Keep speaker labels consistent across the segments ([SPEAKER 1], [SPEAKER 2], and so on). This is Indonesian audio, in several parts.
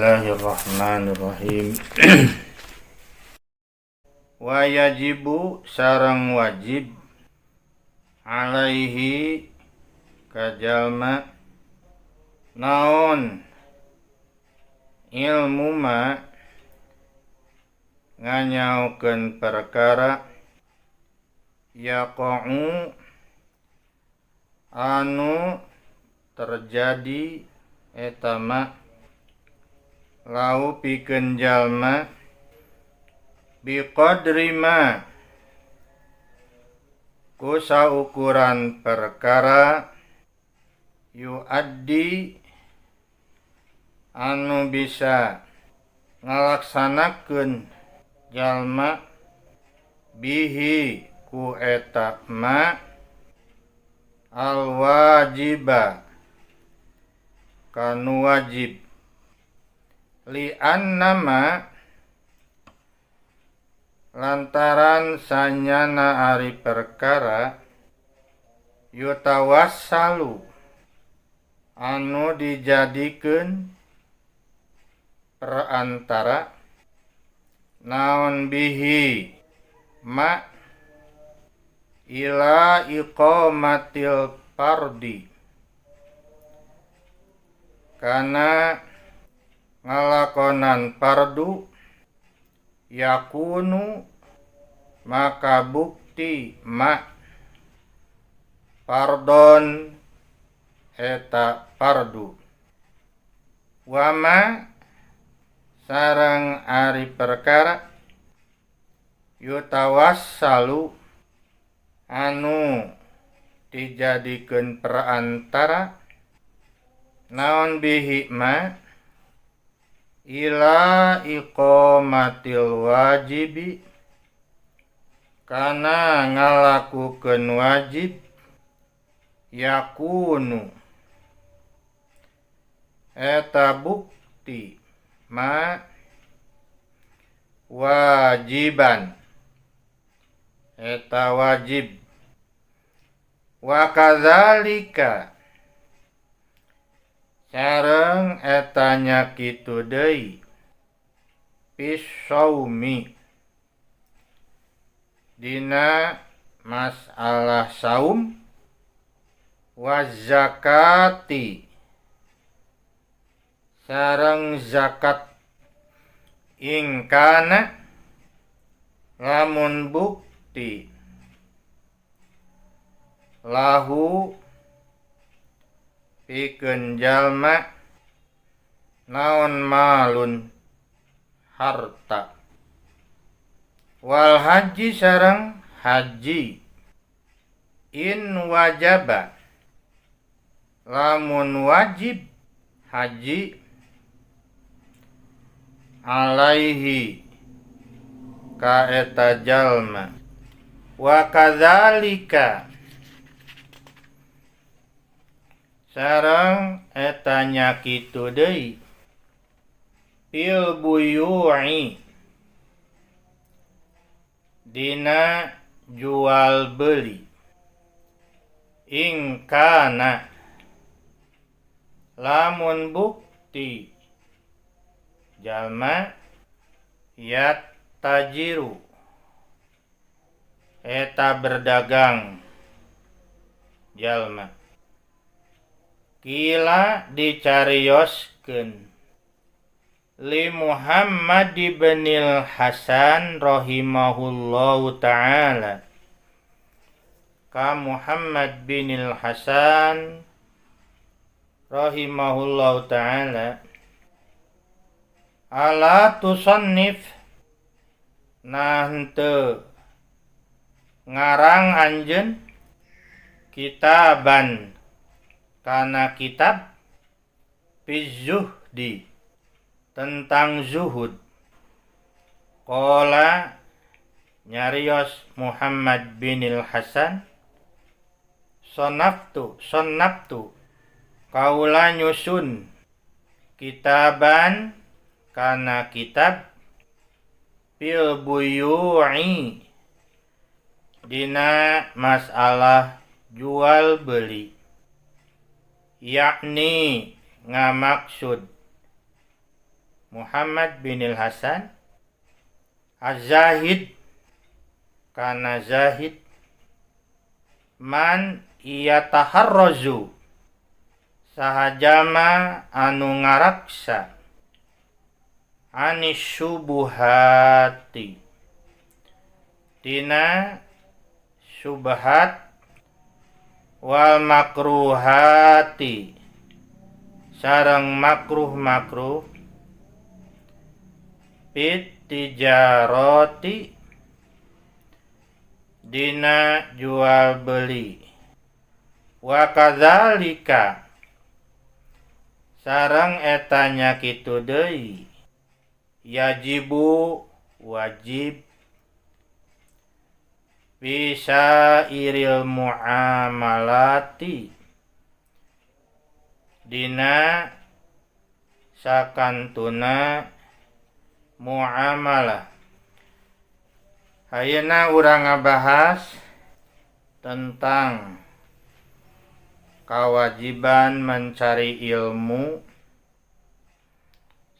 [SPEAKER 1] Bismillahirrahmanirrahim. Wa yajibu sareng wajib alaihi kajalma naon ilmu ma nganyaokeun perkara yaqa'u anu terjadi eta ma lau pikeun jalma biqadri ma ku saukuran perkara yuaddi anu bisa ngalaksanakeun jalma bihi ku eta ma al wajiba kanu wajib li annama lantaran sanyana ari perkara yutawassalu anu dijadikeun perantara naon bihi ma ila iqamatil fardi kana ngalakonan fardu yakunu maka bukti ma fardon eta fardu wama sareng ari perkara yutawassalu anu dijadikeun perantara naon bihi ma ila iqamatil wajibi kana ngalakukeun wajib yakunu eta bukti ma wajiban eta wajib wa kadzalika sareng eta nya kitu deui pisaumi dina masalah saum wa zakati sareng zakat ingkana lamun bukti lahu pikeun jalma naon malun harta wal haji sareng haji in wajaba lamun wajib haji alaihi ka eta jalma wa kadzalika sareng eta nya kitu deui fil buyu'i dina jual beli ingkana lamun bukti jalma yat tajiru eta berdagang jalma kila dicarioskeun li Muhammad ibnil Hasan rahimahullahu ta'ala ka Muhammad binil Hasan rahimahullahu ta'ala ala tusannif nah henteu ngarang anjeun kitaban kana kitab fizuhdi tentang zuhud qala nyarios Muhammad binil Hasan sonnaftu kaula nyusun kitaban kana kitab fil buyu'i dina masalah jual beli yakni ngamaksud Muhammad binil Hasan. Az-zahid kana zahid man yataharrazu sahajama anu ngaraksa anis syubuhati tina syubhat wal makruhati sareng makruh pit tijaroti dina jual beli wa kadzalika sareng etanya kitu deui yajibu wajib bisa iril muamalati dina sakantuna muamalah. Ayeuna urang ngabahas tentang kewajiban mencari ilmu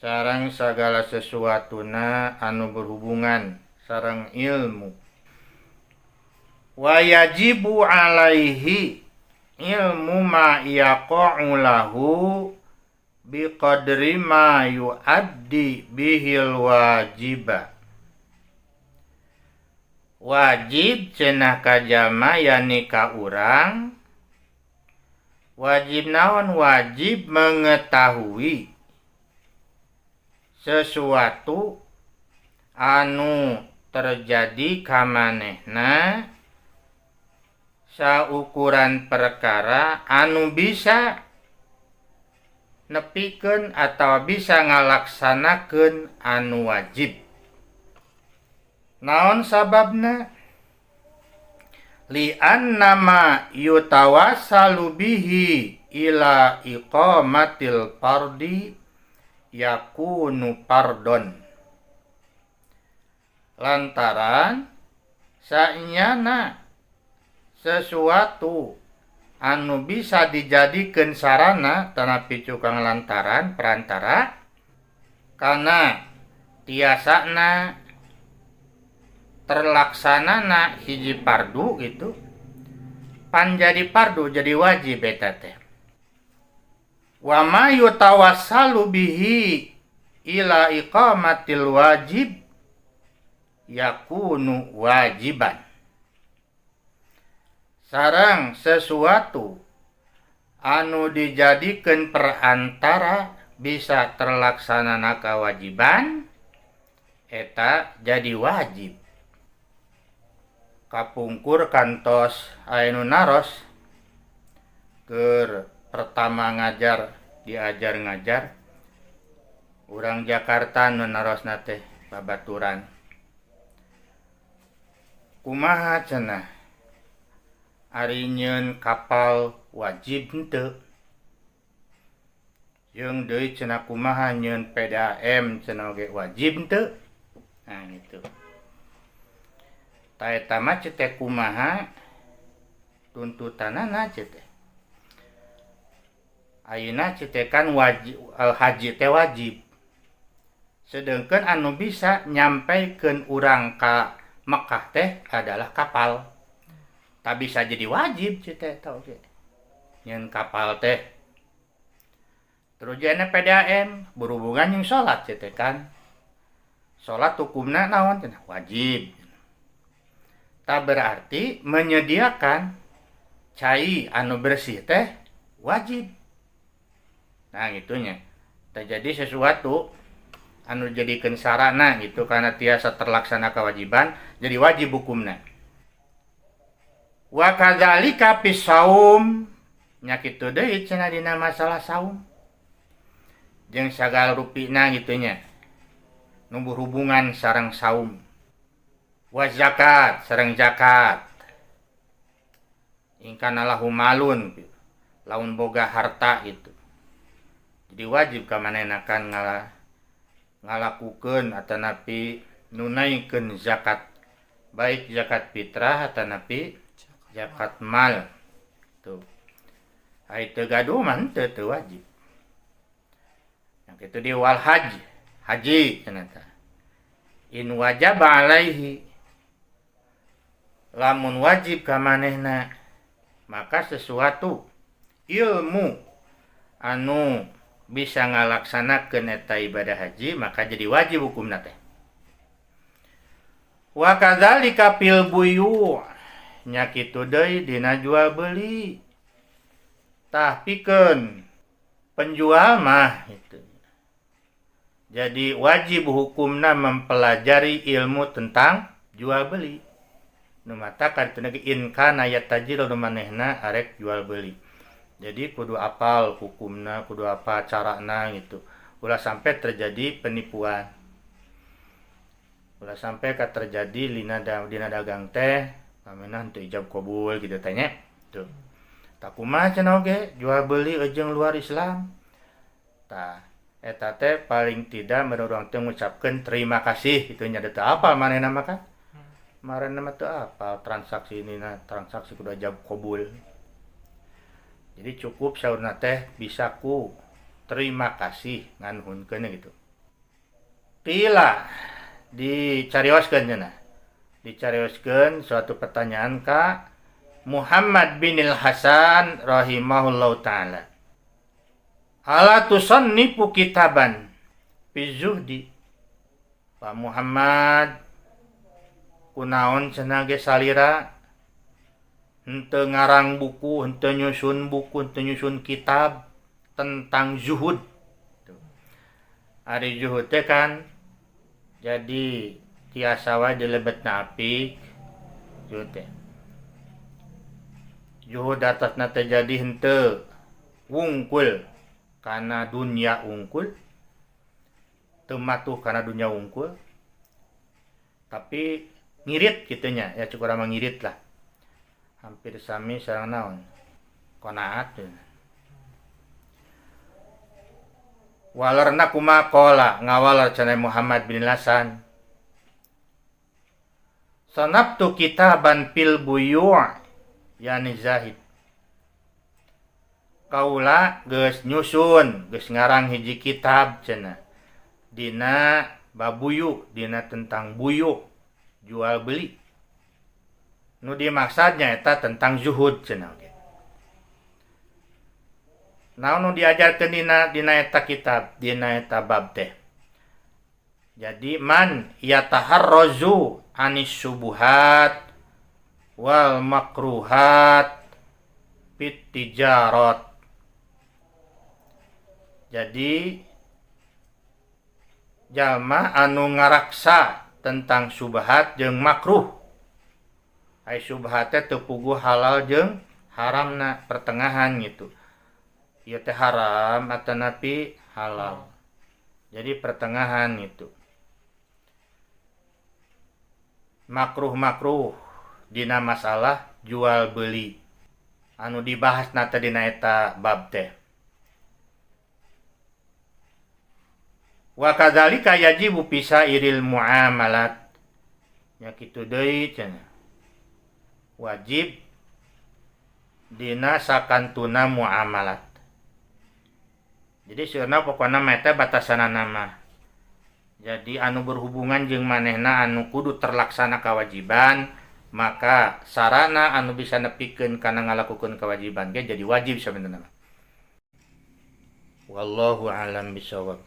[SPEAKER 1] sareng sagala sesuatuna anu berhubungan sareng ilmu. Wa yajibu alaihi ilmu ma yaqa'u lahu biqadri ma yuaddi bihil wajiba. Wajib cenah kajama yani ka urang. Wajib naon? Wajib mengetahui sesuatu anu terjadi ka manehna saukuran perkara anu bisa nepikeun atau bisa ngalaksanakeun anu wajib. Naon sababna? Li'anna ma yutawassalu bihi ila iqamatil fardi yakunu pardon. Lantaran sanyana sesuatu anu bisa dijadikeun sarana tanapi cukang lantaran perantara kana tiasana terlaksanana hiji pardu gitu pan jadi pardu jadi wajib eta teh. Wa ma yutawassalu bihi ila iqamatil wajib yakunu wajiban. Sareng sesuatu anu dijadikeun perantara bisa terlaksanana kewajiban eta jadi wajib. Kapungkur kantos anu naros keur pertama ngajar diajar ngajar urang Jakarta nu narosna teh babaturan kumaha cenah ari nyeun kapal wajib henteu jeung deui cenah kumaha nyeun PDAM cenah oge wajib henteu. Nah gitu ta eta mah teh kumaha tuntutanana teh. Ayeuna teh kan wajib haji teh wajib. Sedengkeun anu bisa nyampaikeun urang ka Mekah teh adalah kapal. Tak bisa jadi wajib teh eta oge. Nyeun kapal teh. Terujana PDAM berhubungan jeung salat teh kan. Salat hukumna naon cenah? Wajib. Tak berarti menyediakan cai anu bersih teh wajib. Nah gitunya. Terjadi sesuatu anu jadikeun sarana gitu karena tiasa terlaksana kewajiban jadi wajib hukumna. Wa kadzalika fis saum nya kitu deui cenah dina masalah saum. Jeung sagala rupina gitunya. Nu berhubungan sareng saum. Wa zakat sareng zakat. Ingkana lahu malun laun boga harta gitu. Jadi wajib ka manehna kan ngalakukeun atanapi nunaikeun zakat. Baik zakat fitrah atanapi zakat mal. Tuh. Ai teu gaduh mah teu wajib. Yang itu di wal haji. haji cenah teh. In wajaba alaihi, lamun wajib ka manehna, maka sesuatu ilmu anu bisa ngalaksanakeun eta ibadah haji maka jadi wajib hukumna teh. Wa kadzalika fil buyu', nya kitu deui dina jual beli. Tah pikeun penjual mah itu. Jadi wajib hukumna mempelajari ilmu tentang jual beli. Nu mata karituna ge in kana yatajiru manehna arek jual beli. Jadi kudu apal hukumna, kudu apa carana gitu. Ulah sampai terjadi penipuan. Ulah sampai terjadi dina dagang teh pamenah teu ijab qabul gitu tanya. Tuh. Tak kumaha cenah oge jual beli jeung luar Islam. Tah eta teh paling tidak menurut teh ngucapkeun terima kasih kitu nya teu apal manehna mah kan. Marana mah teu apal transaksi ini transaksi kudu ijab qabul. Jadi cukup saurna teh bisa ku terima kasih nganuhunkeun gitu. Pila dicarioskeun cenah. Dicarioskeun suatu pertanyaan ka Muhammad bin Hasan rahimahullahu taala. Ala tusannifu kitaban fi zuhdi. Pak Muhammad kunaon cenah ge salira henteu ngarang buku, henteu nyusun buku, henteu nyusun kitab tentang zuhud. Ari zuhud teh kan jadi tiasa wae dilebetna apik zuhud teh. Zuhud atasna teh jadi henteu wungkul kana dunya wungkul, teu matuh kana dunya wungkul, tapi ngirit kitunya ya cukup ramah ngirit lah. Hampir sami sareng naon qanaat. Walarna kumaha qala ngawalar cenah Muhammad bin Hasan. Sanabtu kitaban fil buyu' yani zahid. Kaula geus nyusun, geus ngarang hiji kitab cenah. Dina babuyu, dina tentang buyu, jual beli. Nu dimaksudnya eta tentang zuhud cenah oge. Naon nu diajarkeun dina eta kitab, dina eta bab teh. Jadi man yataharrazu anis subuhat wal makruhat fit tijarat. Jadi jalma anu ngaraksa tentang subhat jeung makruh. Ai subhat teh teu puguh halal jeung haramna pertengahan gitu. Ieu teh haram atanapi halal. Jadi pertengahan itu. Makruh-makruh dina masalah jual beli. Anu dibahas nata dina eta bab teh. Wa kadzalika yajibu pisairil muamalat. Ya kitu deui cenah. Wajib dina sakantuna muamalat. Jadi sieuna pokona mah eta batasanana mah. Jadi anu berhubungan jeung manehna anu kudu terlaksana kewajiban, maka sarana anu bisa nepikeun kana ngalakukeun kewajiban ge jadi wajib sabenerna. Wallahu a'lam bishawab.